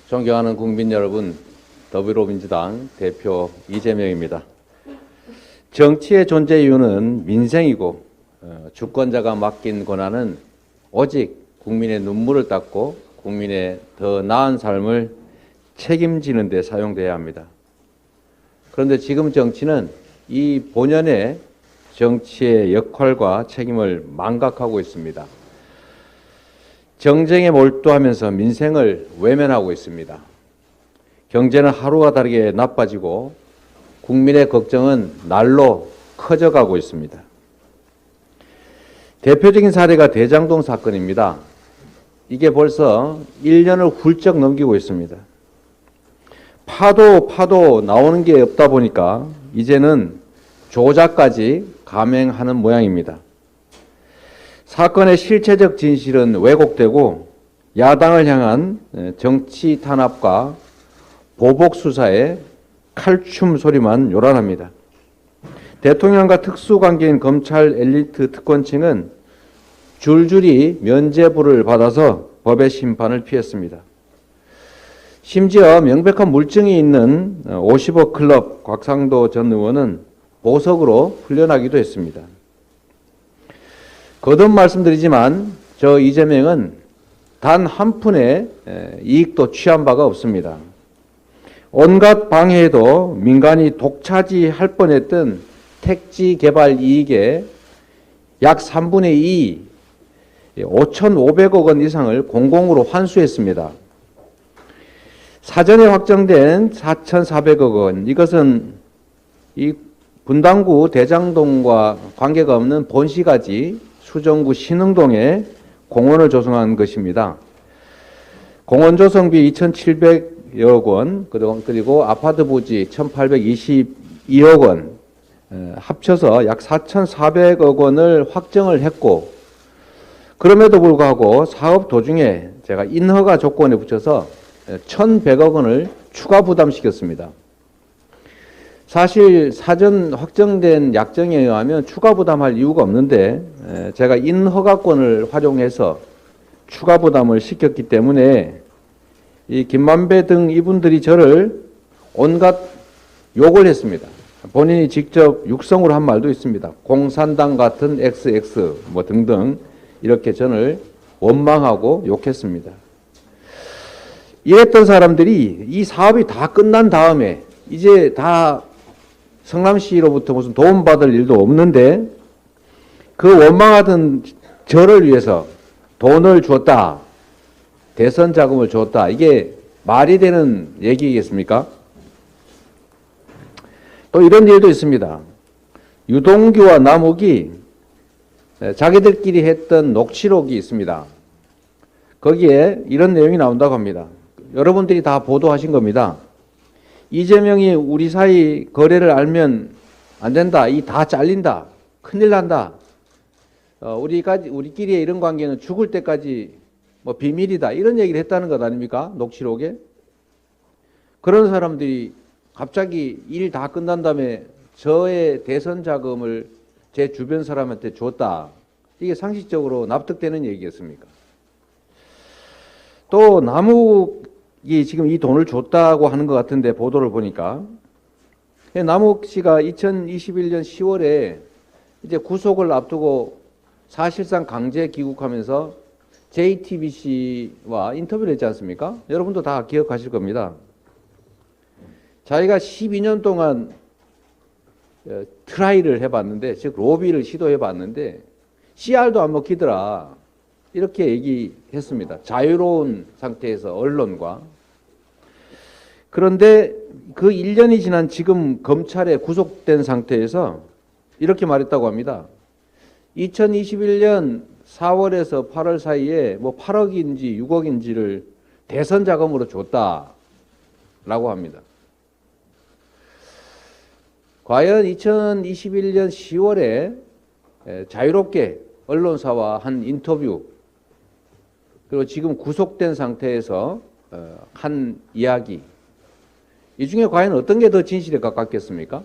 존경하는 국민 여러분, 더불어민주당 대표 이재명입니다. 정치의 존재 이유는 민생이고 주권자가 맡긴 권한은 오직 국민의 눈물을 닦고 국민의 더 나은 삶을 책임지는 데 사용돼야 합니다. 그런데 지금 정치는 이 본연의 정치의 역할과 책임을 망각하고 있습니다. 정쟁에 몰두하면서 민생을 외면하고 있습니다. 경제는 하루가 다르게 나빠지고 국민의 걱정은 날로 커져가고 있습니다. 대표적인 사례가 대장동 사건입니다. 이게 벌써 1년을 훌쩍 넘기고 있습니다. 파도 나오는 게 없다 보니까 이제는 조작까지 감행하는 모양입니다. 사건의 실체적 진실은 왜곡되고 야당을 향한 정치 탄압과 보복 수사에 칼춤 소리만 요란합니다. 대통령과 특수관계인 검찰 엘리트 특권층은 줄줄이 면죄부를 받아서 법의 심판을 피했습니다. 심지어 명백한 물증이 있는 50억 클럽 곽상도 전 의원은 보석으로 풀려나기도 했습니다. 거듭 말씀드리지만 저 이재명은 단 한 푼의 이익도 취한 바가 없습니다. 온갖 방해에도 민간이 독차지할 뻔했던 택지 개발 이익의 약 3분의 2, 5,500억 원 이상을 공공으로 환수했습니다. 사전에 확정된 4,400억 원, 이것은 이 분당구 대장동과 관계가 없는 본시가지 수정구 신흥동에 공원을 조성한 것입니다. 공원 조성비 2,700여 원, 그리고 아파트 부지 1,822억 원, 합쳐서 약 4,400억 원을 확정을 했고, 그럼에도 불구하고 사업 도중에 제가 인허가 조건에 붙여서 1,100억 원을 추가 부담시켰습니다. 사실 사전 확정된 약정에 의하면 추가 부담할 이유가 없는데 제가 인허가권을 활용해서 추가 부담을 시켰기 때문에 이 김만배 등 이분들이 저를 온갖 욕을 했습니다. 본인이 직접 육성으로 한 말도 있습니다. 공산당 같은 XX 뭐 등등 이렇게 저를 원망하고 욕했습니다. 이랬던 사람들이 이 사업이 다 끝난 다음에 이제 다 성남시로부터 무슨 도움받을 일도 없는데 그 원망하던 저를 위해서 돈을 줬다, 대선 자금을 줬다, 이게 말이 되는 얘기겠습니까? 또 이런 일도 있습니다. 유동규와 남욱이 자기들끼리 했던 녹취록이 있습니다. 거기에 이런 내용이 나온다고 합니다. 여러분들이 다 보도하신 겁니다. 이재명이 우리 사이 거래를 알면 안 된다. 이 다 잘린다. 큰일 난다. 우리끼리의 이런 관계는 죽을 때까지 뭐 비밀이다. 이런 얘기를 했다는 것 아닙니까? 녹취록에. 그런 사람들이 갑자기 일 다 끝난 다음에 저의 대선 자금을 제 주변 사람한테 줬다. 이게 상식적으로 납득되는 얘기겠습니까? 또 남욱이 지금 이 돈을 줬다고 하는 것 같은데 보도를 보니까 남욱 씨가 2021년 10월에 이제 구속을 앞두고 사실상 강제 귀국하면서 JTBC와 인터뷰를 했지 않습니까? 여러분도 다 기억하실 겁니다. 자기가 12년 동안 트라이를 해봤는데, 즉 로비를 시도해봤는데 CR도 안 먹히더라. 이렇게 얘기했습니다. 자유로운 상태에서 언론과. 그런데 그 1년이 지난 지금 검찰에 구속된 상태에서 이렇게 말했다고 합니다. 2021년 4월에서 8월 사이에 뭐 8억인지 6억인지를 대선 자금으로 줬다라고 합니다. 과연 2021년 10월에 자유롭게 언론사와 한 인터뷰, 그리고 지금 구속된 상태에서 한 이야기, 이 중에 과연 어떤 게 더 진실에 가깝겠습니까?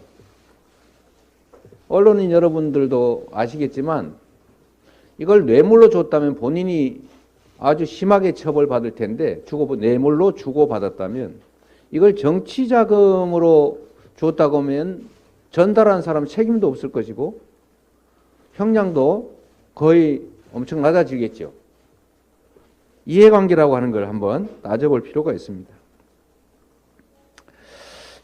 언론인 여러분들도 아시겠지만 이걸 뇌물로 줬다면 본인이 아주 심하게 처벌받을 텐데 뇌물로 주고받았다면 이걸 정치 자금으로 줬다고 하면 전달한 사람 책임도 없을 것이고 형량도 거의 엄청 낮아지겠죠. 이해관계라고 하는 걸 한번 따져볼 필요가 있습니다.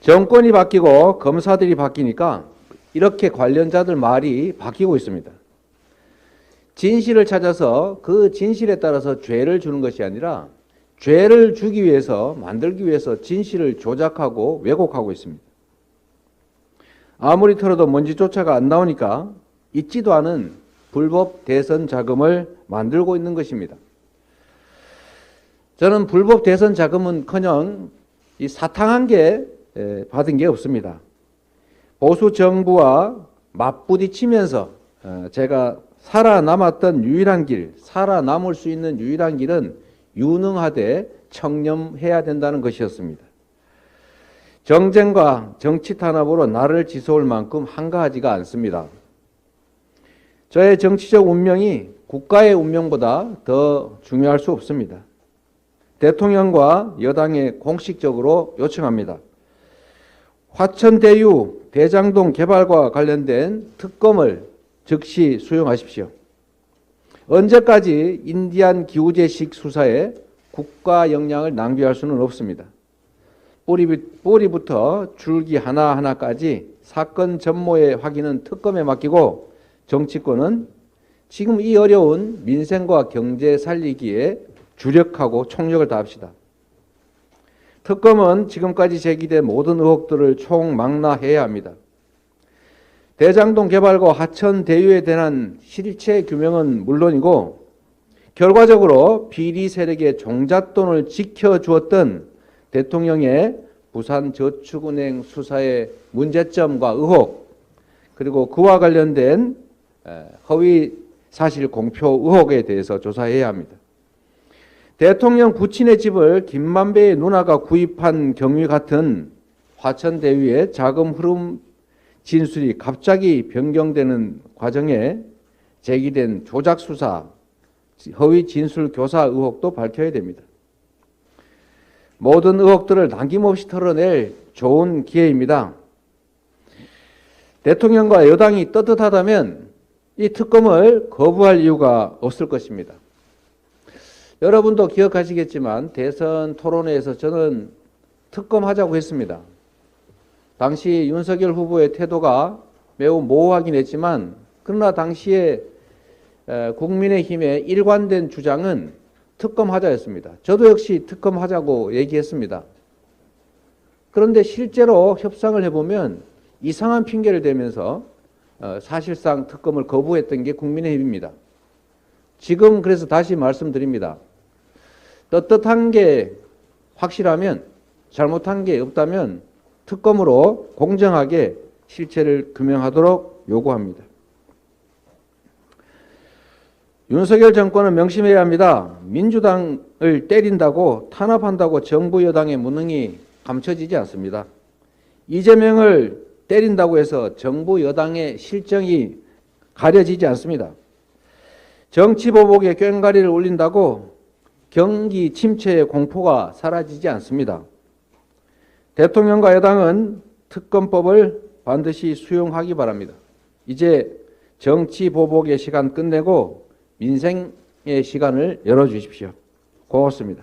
정권이 바뀌고 검사들이 바뀌니까 이렇게 관련자들 말이 바뀌고 있습니다. 진실을 찾아서 그 진실에 따라서 죄를 주는 것이 아니라 죄를 주기 위해서, 만들기 위해서 진실을 조작하고 왜곡하고 있습니다. 아무리 털어도 먼지조차가 안 나오니까 있지도 않은 불법 대선 자금을 만들고 있는 것입니다. 저는 불법 대선 자금은커녕 이 사탕한 게 받은 게 없습니다. 보수 정부와 맞부딪히면서 제가 살아남았던 유일한 길, 살아남을 수 있는 유일한 길은 유능하되 청렴해야 된다는 것이었습니다. 정쟁과 정치 탄압으로 나를 지서울 만큼 한가하지가 않습니다. 저의 정치적 운명이 국가의 운명보다 더 중요할 수 없습니다. 대통령과 여당에 공식적으로 요청합니다. 화천대유 대장동 개발과 관련된 특검을 즉시 수용하십시오. 언제까지 인디안 기우제식 수사에 국가 역량을 낭비할 수는 없습니다. 뿌리부터 줄기 하나하나까지 사건 전모의 확인은 특검에 맡기고 정치권은 지금 이 어려운 민생과 경제 살리기에 주력하고 총력을 다합시다. 특검은 지금까지 제기된 모든 의혹들을 총망라해야 합니다. 대장동 개발과 하천대유에 대한 실체 규명은 물론이고 결과적으로 비리 세력의 종잣돈을 지켜주었던 대통령의 부산저축은행 수사의 문제점과 의혹, 그리고 그와 관련된 허위 사실 공표 의혹에 대해서 조사해야 합니다. 대통령 부친의 집을 김만배의 누나가 구입한 경위 같은 화천대유의 자금 흐름 진술이 갑자기 변경되는 과정에 제기된 조작 수사, 허위 진술 교사 의혹도 밝혀야 됩니다. 모든 의혹들을 남김없이 털어낼 좋은 기회입니다. 대통령과 여당이 떳떳하다면 이 특검을 거부할 이유가 없을 것입니다. 여러분도 기억하시겠지만 대선 토론회에서 저는 특검하자고 했습니다. 당시 윤석열 후보의 태도가 매우 모호하긴 했지만 그러나 당시에 국민의힘의 일관된 주장은 특검하자였습니다. 저도 역시 특검하자고 얘기했습니다. 그런데 실제로 협상을 해보면 이상한 핑계를 대면서 사실상 특검을 거부했던 게 국민의힘입니다. 지금 그래서 다시 말씀드립니다. 떳떳한 게 확실하면, 잘못한 게 없다면 특검으로 공정하게 실체를 규명하도록 요구합니다. 윤석열 정권은 명심해야 합니다. 민주당을 때린다고 탄압한다고 정부 여당의 무능이 감춰지지 않습니다. 이재명을 때린다고 해서 정부 여당의 실정이 가려지지 않습니다. 정치보복에 꽹과리를 울린다고 경기 침체의 공포가 사라지지 않습니다. 대통령과 여당은 특검법을 반드시 수용하기 바랍니다. 이제 정치보복의 시간 끝내고 민생의 시간을 열어주십시오. 고맙습니다.